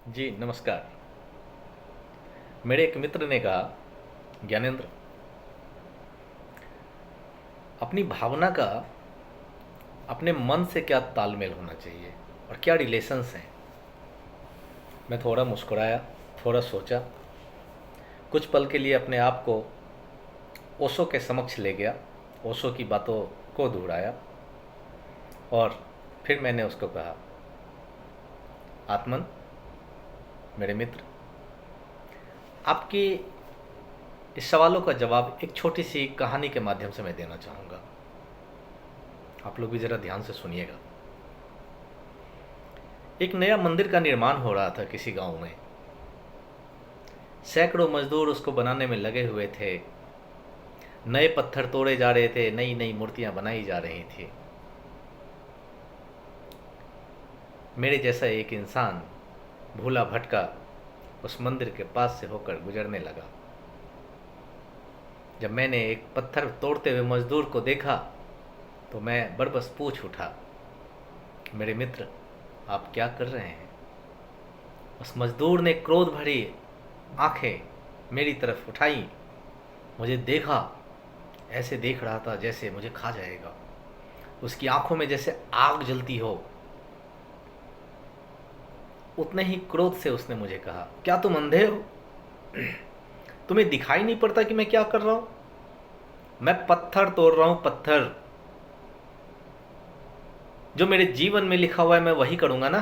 जी नमस्कार। मेरे एक मित्र ने कहा, ज्ञानेंद्र, अपनी भावना का अपने मन से क्या तालमेल होना चाहिए और क्या रिलेशंस हैं। मैं थोड़ा मुस्कुराया, थोड़ा सोचा, कुछ पल के लिए अपने आप को ओशो के समक्ष ले गया, ओशो की बातों को दोहराया और फिर मैंने उसको कहा, आत्मन, मेरे मित्र, आपकी इस सवालों का जवाब एक छोटी सी कहानी के माध्यम से मैं देना चाहूँगा। आप लोग भी ज़रा ध्यान से सुनिएगा। एक नया मंदिर का निर्माण हो रहा था किसी गांव में। सैकड़ों मजदूर उसको बनाने में लगे हुए थे। नए पत्थर तोड़े जा रहे थे, नई नई मूर्तियां बनाई जा रही थी। मेरे जैसा एक इंसान भूला भटका उस मंदिर के पास से होकर गुजरने लगा। जब मैंने एक पत्थर तोड़ते हुए मजदूर को देखा तो मैं बरबस पूछ उठा, मेरे मित्र, आप क्या कर रहे हैं? उस मजदूर ने क्रोध भरी आंखें मेरी तरफ उठाई, मुझे देखा, ऐसे देख रहा था जैसे मुझे खा जाएगा। उसकी आंखों में जैसे आग जलती हो। उतने ही क्रोध से उसने मुझे कहा, क्या तुम अंधे हो? तुम्हें दिखाई नहीं पड़ता कि मैं क्या कर रहा हूं? मैं पत्थर तोड़ रहा हूं, पत्थर। जो मेरे जीवन में लिखा हुआ है मैं वही करूंगा ना।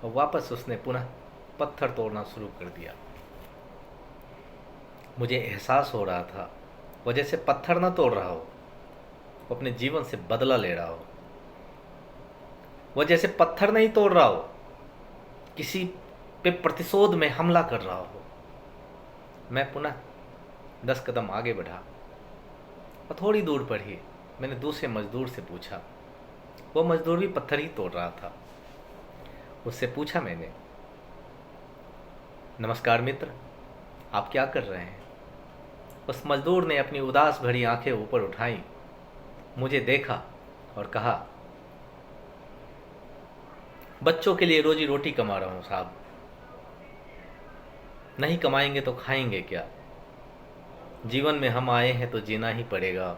और वापस उसने पुनः पत्थर तोड़ना शुरू कर दिया। मुझे एहसास हो रहा था वो जैसे पत्थर ना तोड़ रहा हो, वो अपने जीवन से बदला ले रहा हो। वो जैसे पत्थर नहीं तोड़ रहा हो, किसी पे प्रतिशोध में हमला कर रहा हो। मैं पुनः 10 कदम आगे बढ़ा और थोड़ी दूर पर ही मैंने दूसरे मजदूर से पूछा। वो मजदूर भी पत्थर ही तोड़ रहा था। उससे पूछा मैंने, नमस्कार मित्र, आप क्या कर रहे हैं? उस मजदूर ने अपनी उदास भरी आंखें ऊपर उठाई, मुझे देखा और कहा, बच्चों के लिए रोजी रोटी कमा रहा हूं साहब। नहीं कमाएंगे तो खाएंगे क्या? जीवन में हम आए हैं तो जीना ही पड़ेगा।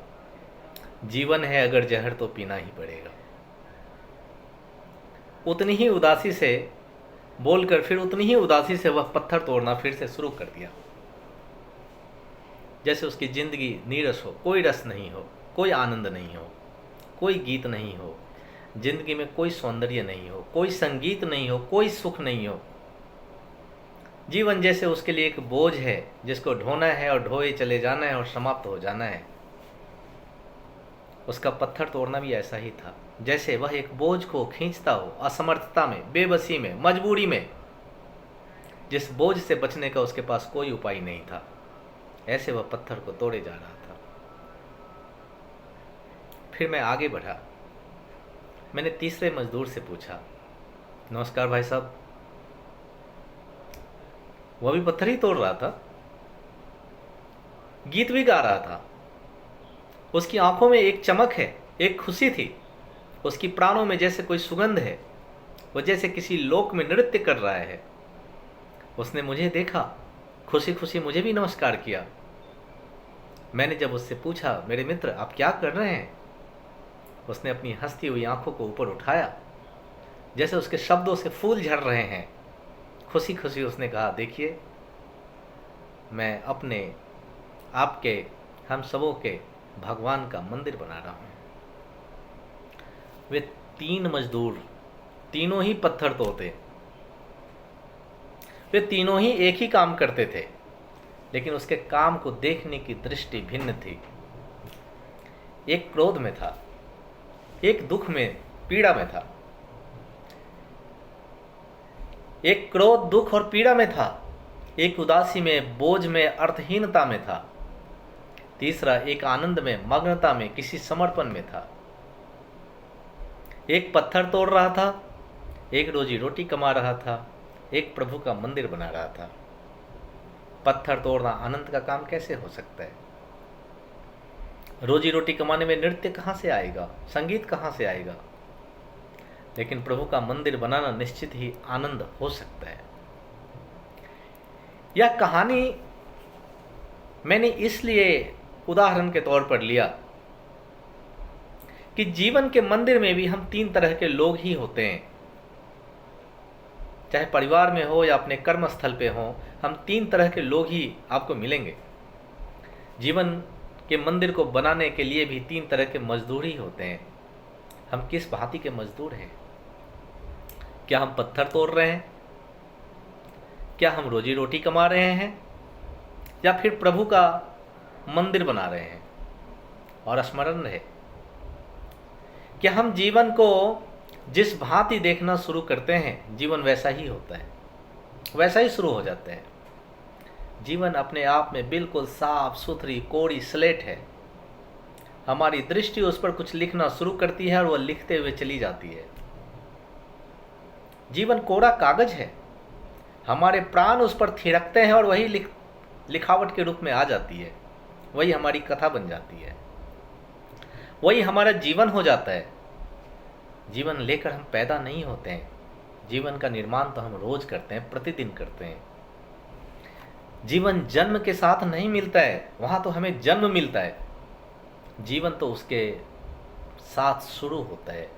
जीवन है अगर जहर तो पीना ही पड़ेगा। उतनी ही उदासी से बोलकर फिर उतनी ही उदासी से वह पत्थर तोड़ना फिर से शुरू कर दिया। जैसे उसकी जिंदगी नीरस हो, कोई रस नहीं हो, कोई आनंद नहीं हो, कोई गीत नहीं हो, जिंदगी में कोई सौंदर्य नहीं हो, कोई संगीत नहीं हो, कोई सुख नहीं हो। जीवन जैसे उसके लिए एक बोझ है जिसको ढोना है और ढोए चले जाना है और समाप्त हो जाना है। उसका पत्थर तोड़ना भी ऐसा ही था, जैसे वह एक बोझ को खींचता हो, असमर्थता में, बेबसी में, मजबूरी में, जिस बोझ से बचने का उसके पास कोई उपाय नहीं था। ऐसे वह पत्थर को तोड़े जा रहा था। फिर मैं आगे बढ़ा। मैंने तीसरे मजदूर से पूछा, नमस्कार भाई साहब। वह भी पत्थर ही तोड़ रहा था, गीत भी गा रहा था। उसकी आंखों में एक चमक है, एक खुशी थी। उसकी प्राणों में जैसे कोई सुगंध है। वो जैसे किसी लोक में नृत्य कर रहा है। उसने मुझे देखा, खुशी खुशी मुझे भी नमस्कार किया। मैंने जब उससे पूछा, मेरे मित्र, आप क्या कर रहे हैं? उसने अपनी हंसती हुई आंखों को ऊपर उठाया, जैसे उसके शब्दों से फूल झड़ रहे हैं। खुशी खुशी उसने कहा, देखिए, मैं अपने, आपके, हम सबों के भगवान का मंदिर बना रहा हूं। वे 3 मजदूर, तीनों ही पत्थर तोड़ते, वे तीनों ही एक ही काम करते थे, लेकिन उसके काम को देखने की दृष्टि भिन्न थी। एक क्रोध में था, एक दुख में, पीड़ा में था। एक क्रोध, दुख और पीड़ा में था। एक उदासी में, बोझ में, अर्थहीनता में था। तीसरा एक आनंद में, मग्नता में, किसी समर्पण में था। एक पत्थर तोड़ रहा था, एक रोजी रोटी कमा रहा था, एक प्रभु का मंदिर बना रहा था। पत्थर तोड़ना आनंद का काम कैसे हो सकता है? रोजी रोटी कमाने में नृत्य कहाँ से आएगा? संगीत कहाँ से आएगा? लेकिन प्रभु का मंदिर बनाना निश्चित ही आनंद हो सकता है। यह कहानी मैंने इसलिए उदाहरण के तौर पर लिया कि जीवन के मंदिर में भी हम 3 तरह के लोग ही होते हैं। चाहे परिवार में हो या अपने कर्म स्थल पे हो, हम 3 तरह के लोग ही आपको मिलेंगे। जीवन के मंदिर को बनाने के लिए भी 3 तरह के मजदूर ही होते हैं। हम किस भांति के मजदूर हैं? क्या हम पत्थर तोड़ रहे हैं? क्या हम रोजी रोटी कमा रहे हैं? या फिर प्रभु का मंदिर बना रहे हैं? और स्मरण रहे, क्या हम जीवन को जिस भांति देखना शुरू करते हैं, जीवन वैसा ही होता है, वैसा ही शुरू हो जाता है। जीवन अपने आप में बिल्कुल साफ सुथरी कोरी स्लेट है। हमारी दृष्टि उस पर कुछ लिखना शुरू करती है और वह लिखते हुए चली जाती है। जीवन कोरा कागज है, हमारे प्राण उस पर थिरकते हैं और वही लिखावट के रूप में आ जाती है। वही हमारी कथा बन जाती है, वही हमारा जीवन हो जाता है। जीवन लेकर हम पैदा नहीं होते हैं, जीवन का निर्माण तो हम रोज करते हैं, प्रतिदिन करते हैं। जीवन जन्म के साथ नहीं मिलता है, वहाँ तो हमें जन्म मिलता है। जीवन तो उसके साथ शुरू होता है।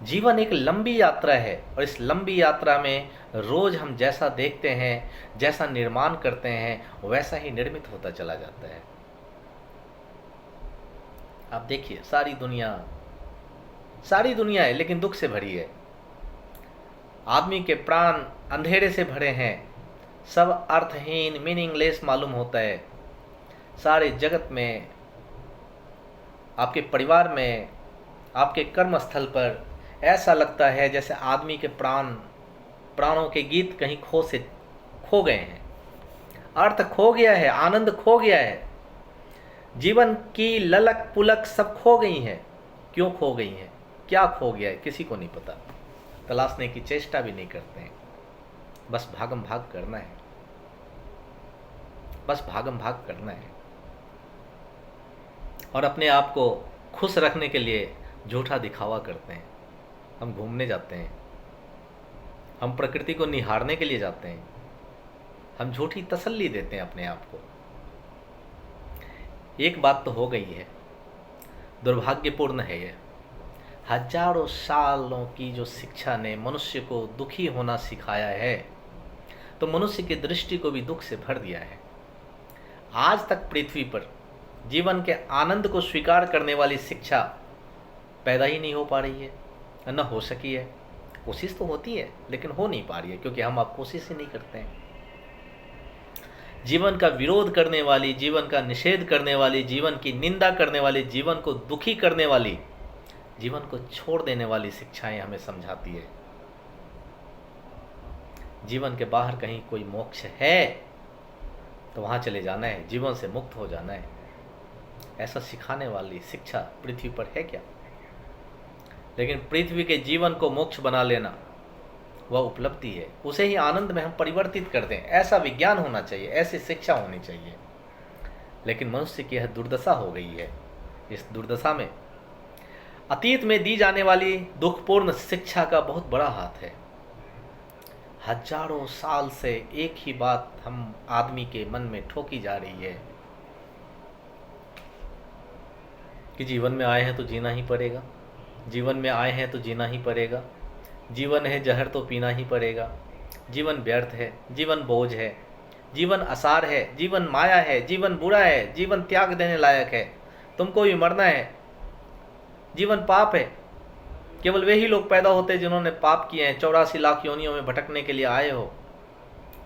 जीवन एक लंबी यात्रा है और इस लंबी यात्रा में रोज हम जैसा देखते हैं, जैसा निर्माण करते हैं, वैसा ही निर्मित होता चला जाता है। आप देखिए, सारी दुनिया है लेकिन दुख से भरी है। आदमी के प्राण अंधेरे से भरे हैं, सब अर्थहीन, मीनिंगलेस मालूम होता है। सारे जगत में, आपके परिवार में, आपके कर्म स्थल पर ऐसा लगता है जैसे आदमी के प्राणों के गीत कहीं खो गए हैं। अर्थ खो गया है, आनंद खो गया है, जीवन की ललक पुलक सब खो गई हैं। क्यों खो गई हैं? क्या खो गया है? किसी को नहीं पता। तलाशने की चेष्टा भी नहीं करते हैं। बस भागम भाग करना है, बस भागम भाग करना है। और अपने आप को खुश रखने के लिए झूठा दिखावा करते हैं। हम घूमने जाते हैं, हम प्रकृति को निहारने के लिए जाते हैं, हम झूठी तसल्ली देते हैं अपने आप को। एक बात तो हो गई है, दुर्भाग्यपूर्ण है यह, हजारों सालों की जो शिक्षा ने मनुष्य को दुखी होना सिखाया है, तो मनुष्य की दृष्टि को भी दुख से भर दिया है। आज तक पृथ्वी पर जीवन के आनंद को स्वीकार करने वाली शिक्षा पैदा ही नहीं हो पा रही है, न हो सकी है। कोशिश तो होती है लेकिन हो नहीं पा रही है, क्योंकि हम आप कोशिश ही नहीं करते हैं। जीवन का विरोध करने वाली, जीवन का निषेध करने वाली, जीवन की निंदा करने वाली, जीवन को दुखी करने वाली, जीवन को छोड़ देने वाली शिक्षाएं हमें समझाती है। जीवन के बाहर कहीं कोई मोक्ष है तो वहां चले जाना है, जीवन से मुक्त हो जाना है। ऐसा सिखाने वाली शिक्षा पृथ्वी पर है क्या? लेकिन पृथ्वी के जीवन को मोक्ष बना लेना वह उपलब्धि है, उसे ही आनंद में हम परिवर्तित कर दें, ऐसा विज्ञान होना चाहिए, ऐसी शिक्षा होनी चाहिए। लेकिन मनुष्य की यह दुर्दशा हो गई है। इस दुर्दशा में अतीत में दी जाने वाली दुखपूर्ण शिक्षा का बहुत बड़ा हाथ है। हजारों साल से एक ही बात हम आदमी के मन में ठोकी जा रही है कि जीवन में आए हैं तो जीना ही पड़ेगा, जीवन में आए हैं तो जीना ही पड़ेगा, जीवन है जहर तो पीना ही पड़ेगा, जीवन व्यर्थ है, जीवन बोझ है, जीवन असार है, जीवन माया है, जीवन बुरा है, जीवन त्याग देने लायक है, तुमको भी मरना है, जीवन पाप है। केवल वे ही लोग पैदा होते हैं जिन्होंने पाप किए हैं। 84 लाख योनियों में भटकने के लिए आए हो।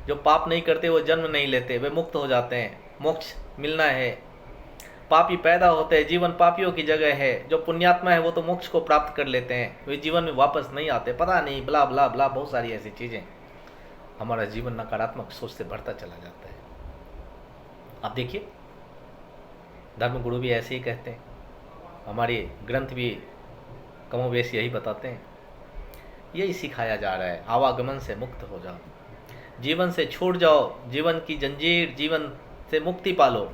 जो पाप नहीं करते वो जन्म नहीं लेते, वे मुक्त हो जाते हैं, मोक्ष मिलना है। पापी पैदा होते हैं, जीवन पापियों की जगह है। जो पुण्यात्मा है वो तो मोक्ष को प्राप्त कर लेते हैं, वे जीवन में वापस नहीं आते। पता नहीं, ब्ला ब्ला ब्ला, बहुत सारी ऐसी चीज़ें। हमारा जीवन नकारात्मक सोच से भरता चला जाता है। आप देखिए, धर्मगुरु भी ऐसे ही कहते हैं, हमारे ग्रंथ भी कमोबेश यही बताते हैं, यही सिखाया जा रहा है। आवागमन से मुक्त हो जाओ, जीवन से छूट जाओ, जीवन की जंजीर, जीवन से मुक्ति पालो।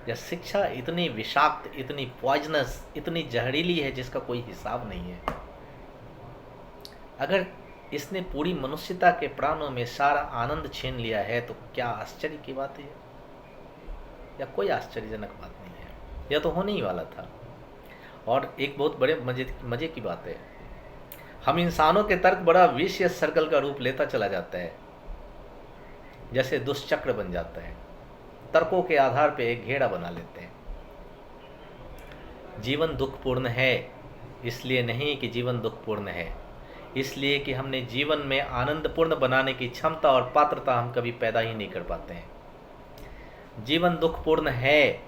यह शिक्षा इतनी विषाक्त, इतनी पॉइजनस, इतनी जहरीली है जिसका कोई हिसाब नहीं है। अगर इसने पूरी मनुष्यता के प्राणों में सारा आनंद छीन लिया है तो क्या आश्चर्य की बात है? या कोई आश्चर्यजनक बात नहीं है, यह तो होने ही वाला था। और एक बहुत बड़े मजे की बात है, हम इंसानों के तर्क बड़ा विशियस सर्कल का रूप लेता चला जाता है, जैसे दुष्चक्र बन जाता है। तर्कों के आधार पर एक घेरा बना लेते हैं। जीवन दुखपूर्ण है इसलिए नहीं कि जीवन दुखपूर्ण है, इसलिए कि हमने जीवन में आनंदपूर्ण बनाने की क्षमता और पात्रता हम कभी पैदा ही नहीं कर पाते हैं। जीवन दुखपूर्ण है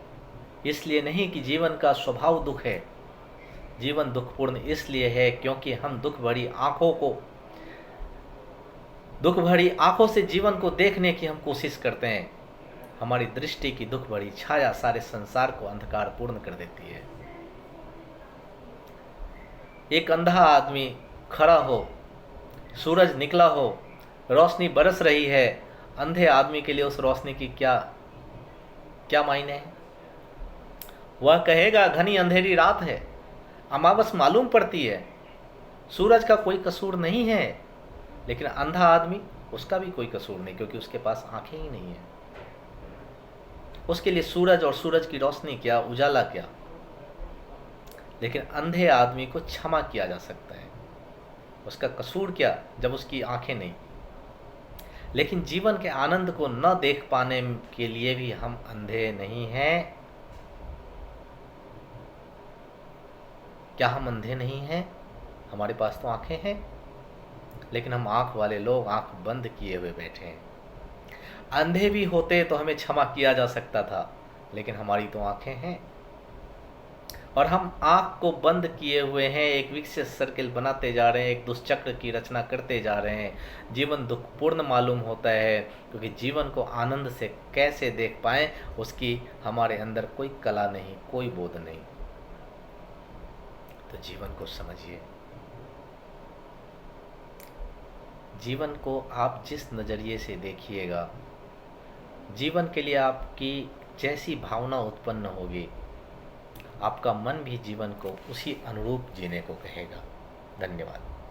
इसलिए नहीं कि जीवन का स्वभाव दुख है। जीवन दुखपूर्ण इसलिए है क्योंकि हम दुख भरी आंखों से जीवन को देखने की हम कोशिश करते हैं। हमारी दृष्टि की दुख भरी छाया सारे संसार को अंधकारपूर्ण कर देती है। एक अंधा आदमी खड़ा हो, सूरज निकला हो, रोशनी बरस रही है, अंधे आदमी के लिए उस रोशनी की क्या मायने है? वह कहेगा घनी अंधेरी रात है, अमावस मालूम पड़ती है, सूरज का कोई कसूर नहीं है। लेकिन अंधा आदमी, उसका भी कोई कसूर नहीं, क्योंकि उसके पास आंखें ही नहीं है। उसके लिए सूरज और सूरज की रोशनी क्या, उजाला क्या। लेकिन अंधे आदमी को क्षमा किया जा सकता है, उसका कसूर क्या जब उसकी आंखें नहीं। लेकिन जीवन के आनंद को न देख पाने के लिए भी हम अंधे नहीं हैं। क्या हम अंधे नहीं हैं? हमारे पास तो आंखें हैं, लेकिन हम आंख वाले लोग आंख बंद किए हुए बैठे हैं। अंधे भी होते तो हमें क्षमा किया जा सकता था, लेकिन हमारी तो आंखें हैं और हम आंख को बंद किए हुए हैं। एक विकसित सर्किल बनाते जा रहे हैं, एक दुष्चक्र की रचना करते जा रहे हैं। जीवन दुखपूर्ण मालूम होता है क्योंकि जीवन को आनंद से कैसे देख पाएं उसकी हमारे अंदर कोई कला नहीं, कोई बोध नहीं। तो जीवन को समझिए। जीवन को आप जिस नज़रिए से देखिएगा, जीवन के लिए आपकी जैसी भावना उत्पन्न होगी, आपका मन भी जीवन को उसी अनुरूप जीने को कहेगा। धन्यवाद।